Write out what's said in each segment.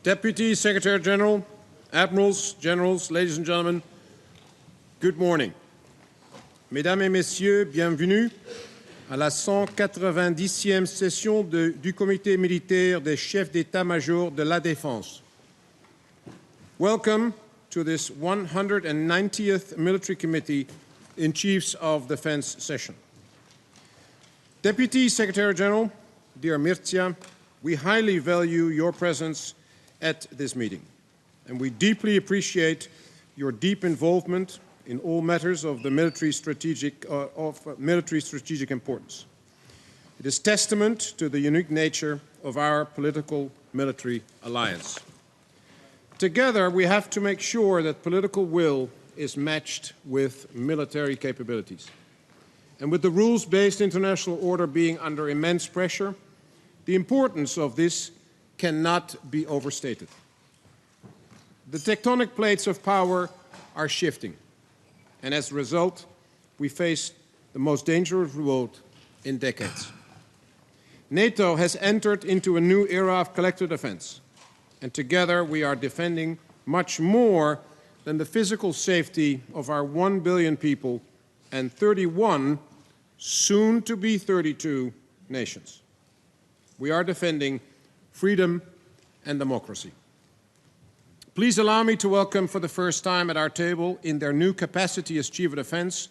Deputy Secretary General, Admirals, Generals, ladies and gentlemen, good morning. Mesdames et Messieurs, bienvenue à la 190e session du Comité militaire des chefs d'état-major de la défense. Welcome to this 190th Military Committee in Chiefs of Defense session. Deputy Secretary General, dear Mircea, we highly value your presence at this meeting, and we deeply appreciate your deep involvement in all matters of the military strategic importance. It is testament to the unique nature of our political military alliance. Together, we have to make sure that political will is matched with military capabilities. And with the rules-based international order being under immense pressure, the importance of this cannot be overstated. The tectonic plates of power are shifting, and as a result, we face the most dangerous world in decades. NATO has entered into a new era of collective defense, and together we are defending much more than the physical safety of our 1 billion people and 31, soon to be 32, nations. We are defending freedom and democracy. Please allow me to welcome for the first time at our table, in their new capacity as Chief of Defense,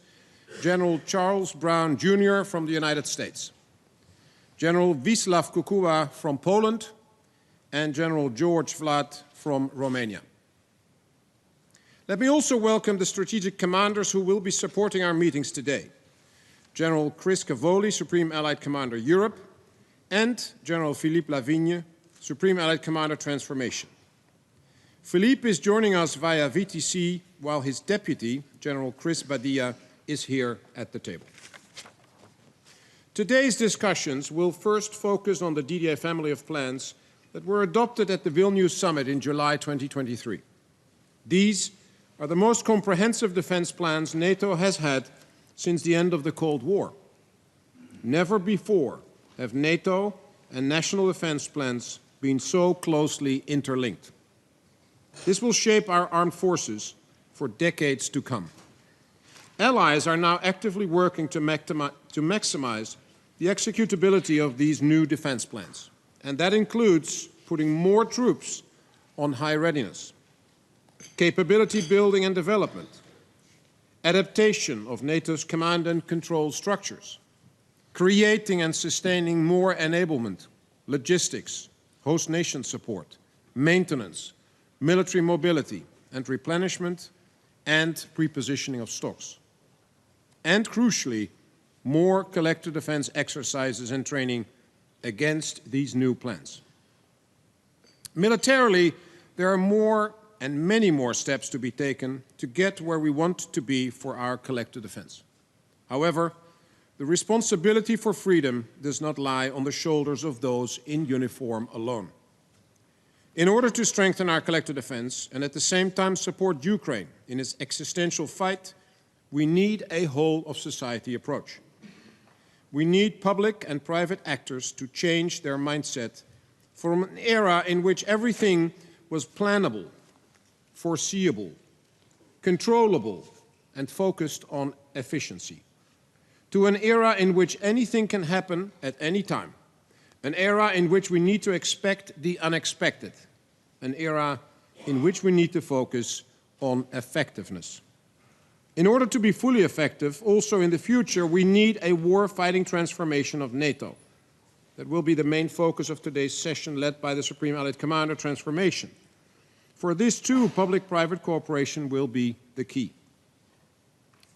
General Charles Brown Jr. from the United States, General Wisław Kukuła from Poland, and General George Vlad from Romania. Let me also welcome the strategic commanders who will be supporting our meetings today. General Chris Cavoli, Supreme Allied Commander Europe, and General Philippe Lavigne, Supreme Allied Commander Transformation. Philippe is joining us via VTC, while his deputy, General Chris Badia, is here at the table. Today's discussions will first focus on the DDA family of plans that were adopted at the Vilnius Summit in July 2023. These are the most comprehensive defense plans NATO has had since the end of the Cold War. Never before have NATO and national defense plans been so closely interlinked. This will shape our armed forces for decades to come. Allies are now actively working to maximize the executability of these new defense plans, and that includes putting more troops on high readiness, capability building and development, adaptation of NATO's command and control structures, creating and sustaining more enablement, logistics, host nation support, maintenance, military mobility and replenishment, and prepositioning of stocks. And crucially, more collective defense exercises and training against these new plans. Militarily, there are more and many more steps to be taken to get where we want to be for our collective defense. However, the responsibility for freedom does not lie on the shoulders of those in uniform alone. In order to strengthen our collective defense and at the same time support Ukraine in its existential fight, we need a whole-of-society approach. We need public and private actors to change their mindset from an era in which everything was plannable, foreseeable, controllable, and focused on efficiency, to an era in which anything can happen at any time, an era in which we need to expect the unexpected, an era in which we need to focus on effectiveness. In order to be fully effective, also in the future, we need a war-fighting transformation of NATO. That will be the main focus of today's session, led by the Supreme Allied Commander Transformation. For this too, public-private cooperation will be the key.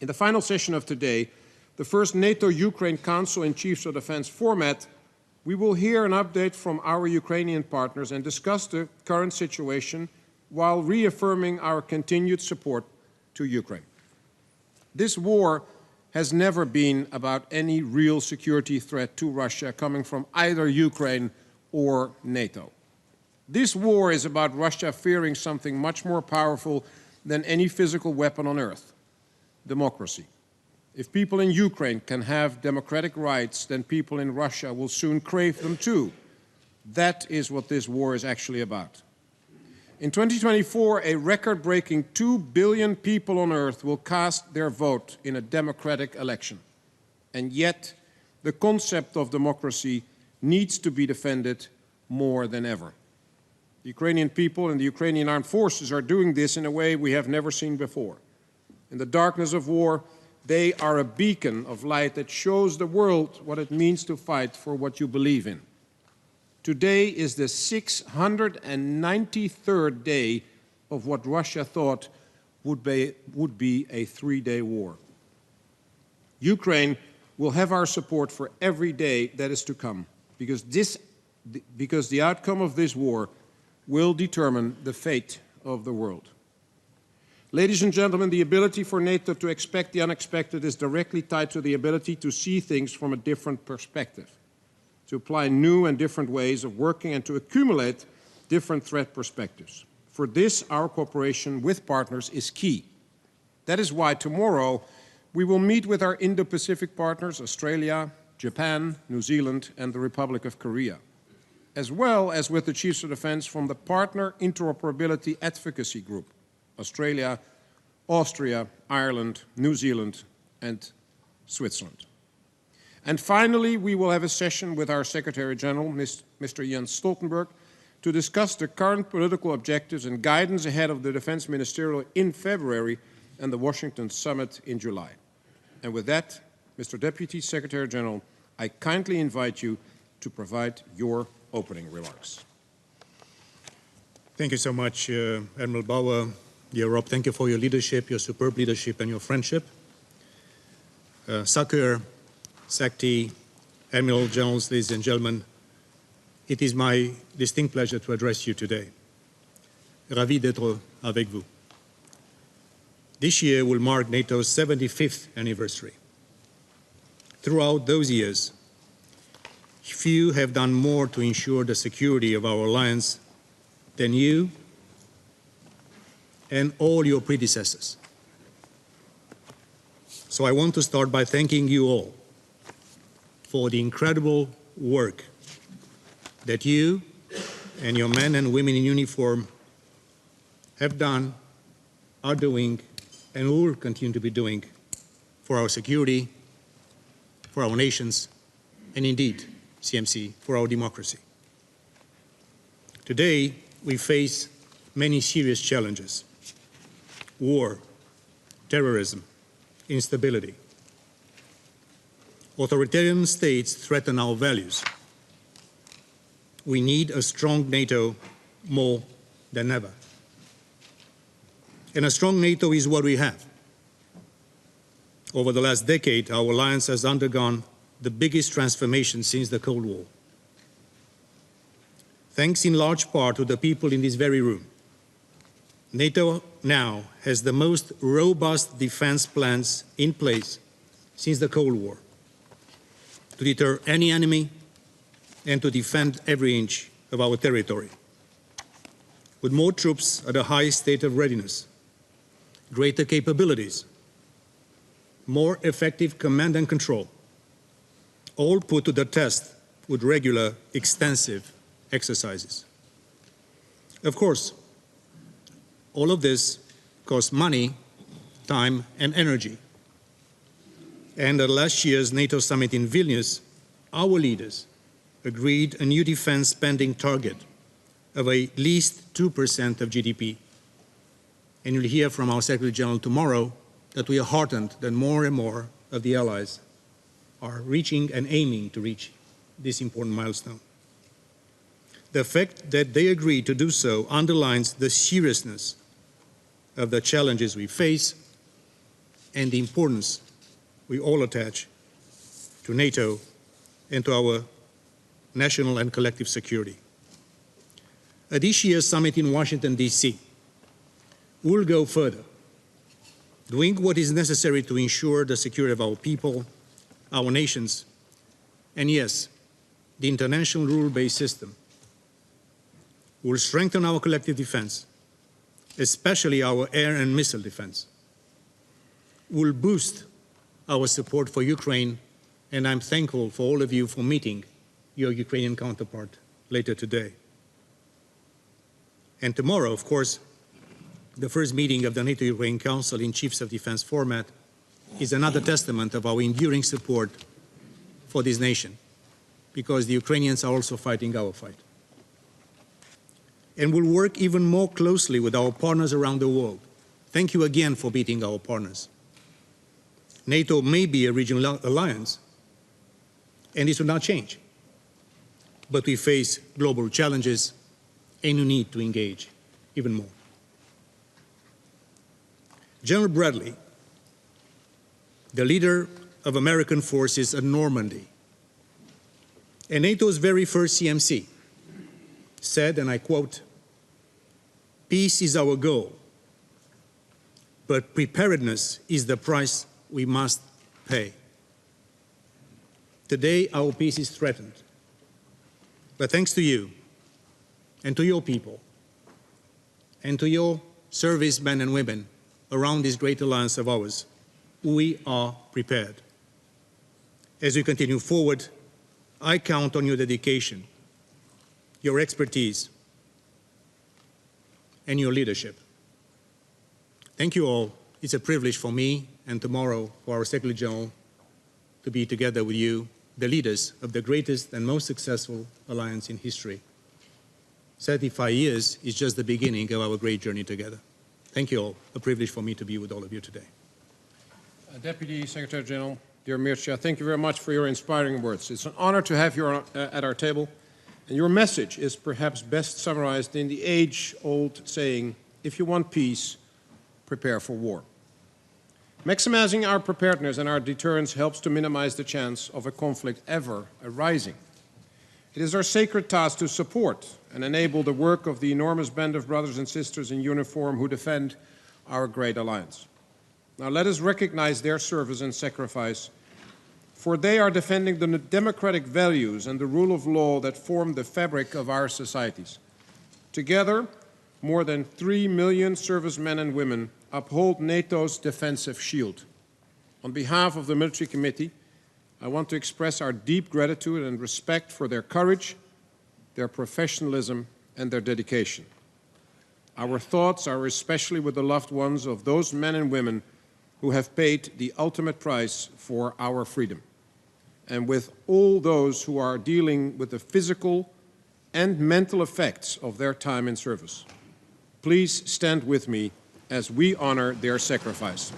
In the final session of today, the first NATO-Ukraine Council in Chiefs of Defense format, we will hear an update from our Ukrainian partners and discuss the current situation while reaffirming our continued support to Ukraine. This war has never been about any real security threat to Russia coming from either Ukraine or NATO. This war is about Russia fearing something much more powerful than any physical weapon on earth: democracy. If people in Ukraine can have democratic rights, then people in Russia will soon crave them too. That is what this war is actually about. In 2024, a record-breaking 2 billion people on Earth will cast their vote in a democratic election. And yet, the concept of democracy needs to be defended more than ever. The Ukrainian people and the Ukrainian armed forces are doing this in a way we have never seen before. In the darkness of war, they are a beacon of light that shows the world what it means to fight for what you believe in. Today is the 693rd day of what Russia thought would be a 3-day war. Ukraine will have our support for every day that is to come, because the outcome of this war will determine the fate of the world. Ladies and gentlemen, the ability for NATO to expect the unexpected is directly tied to the ability to see things from a different perspective, to apply new and different ways of working and to accumulate different threat perspectives. For this, our cooperation with partners is key. That is why tomorrow we will meet with our Indo-Pacific partners, Australia, Japan, New Zealand, and the Republic of Korea, as well as with the Chiefs of Defense from the Partner Interoperability Advocacy Group, Australia, Austria, Ireland, New Zealand, and Switzerland. And finally, we will have a session with our Secretary General, Mr. Jens Stoltenberg, to discuss the current political objectives and guidance ahead of the Defense Ministerial in February and the Washington Summit in July. And with that, Mr. Deputy Secretary General, I kindly invite you to provide your opening remarks. Thank you so much, Admiral Bauer. Dear Rob, thank you for your leadership, your superb leadership, and your friendship. Sakir, Sakti, Admiral, Generals, ladies and gentlemen, it is my distinct pleasure to address you today. Ravi d'être avec vous. This year will mark NATO's 75th anniversary. Throughout those years, few have done more to ensure the security of our alliance than you and all your predecessors. So I want to start by thanking you all for the incredible work that you and your men and women in uniform have done, are doing, and will continue to be doing for our security, for our nations, and indeed, CMC, for our democracy. Today, we face many serious challenges: war, terrorism, instability. Authoritarian states threaten our values. We need a strong NATO more than ever. And a strong NATO is what we have. Over the last decade, our alliance has undergone the biggest transformation since the Cold War. Thanks in large part to the people in this very room, NATO now has the most robust defense plans in place since the Cold War to deter any enemy and to defend every inch of our territory. With more troops at a high state of readiness, greater capabilities, more effective command and control, all put to the test with regular, extensive exercises. Of course, all of this costs money, time, and energy. And at last year's NATO summit in Vilnius, our leaders agreed a new defense spending target of at least 2% of GDP. And you'll hear from our Secretary General tomorrow that we are heartened that more and more of the allies are reaching and aiming to reach this important milestone. The fact that they agreed to do so underlines the seriousness of the challenges we face and the importance we all attach to NATO and to our national and collective security. At this year's summit in Washington, D.C., we'll go further, doing what is necessary to ensure the security of our people, our nations, and yes, the international rule-based system. We'll strengthen our collective defense, especially our air and missile defense. We'll boost our support for Ukraine, and I'm thankful for all of you for meeting your Ukrainian counterpart later today. And tomorrow, of course, the first meeting of the NATO-Ukraine Council in Chiefs of Defense format is another testament of our enduring support for this nation, because the Ukrainians are also fighting our fight. And we'll work even more closely with our partners around the world. Thank you again for being our partners. NATO may be a regional alliance, and this will not change. But we face global challenges, and we need to engage even more. General Bradley, the leader of American forces at Normandy, and NATO's very first CMC, said, and I quote, "Peace is our goal, but preparedness is the price we must pay." Today, our peace is threatened. But thanks to you, and to your people, and to your servicemen and women around this great alliance of ours, we are prepared. As we continue forward, I count on your dedication, your expertise, and your leadership. Thank you all. It's a privilege for me and tomorrow for our Secretary General to be together with you, the leaders of the greatest and most successful alliance in history. 35 years is just the beginning of our great journey together. Thank you all. A privilege for me to be with all of you today. Deputy Secretary General, dear Mircea, thank you very much for your inspiring words. It's an honor to have you at our table. And your message is perhaps best summarized in the age-old saying, if you want peace, prepare for war. Maximizing our preparedness and our deterrence helps to minimize the chance of a conflict ever arising. It is our sacred task to support and enable the work of the enormous band of brothers and sisters in uniform who defend our great alliance. Now let us recognize their service and sacrifice, for they are defending the democratic values and the rule of law that form the fabric of our societies. Together, more than 3 million servicemen and women uphold NATO's defensive shield. On behalf of the Military Committee, I want to express our deep gratitude and respect for their courage, their professionalism, and their dedication. Our thoughts are especially with the loved ones of those men and women who have paid the ultimate price for our freedom, and with all those who are dealing with the physical and mental effects of their time in service. Please stand with me as we honor their sacrifice.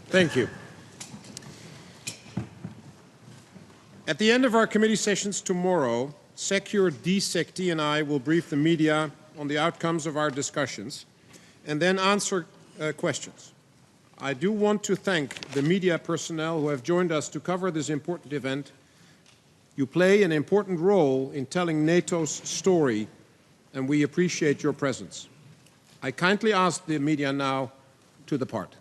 Thank you. At the end of our committee sessions tomorrow, Secure DSecT and I will brief the media on the outcomes of our discussions and then answer questions. I do want to thank the media personnel who have joined us to cover this important event. You play an important role in telling NATO's story, and we appreciate your presence. I kindly ask the media now to depart.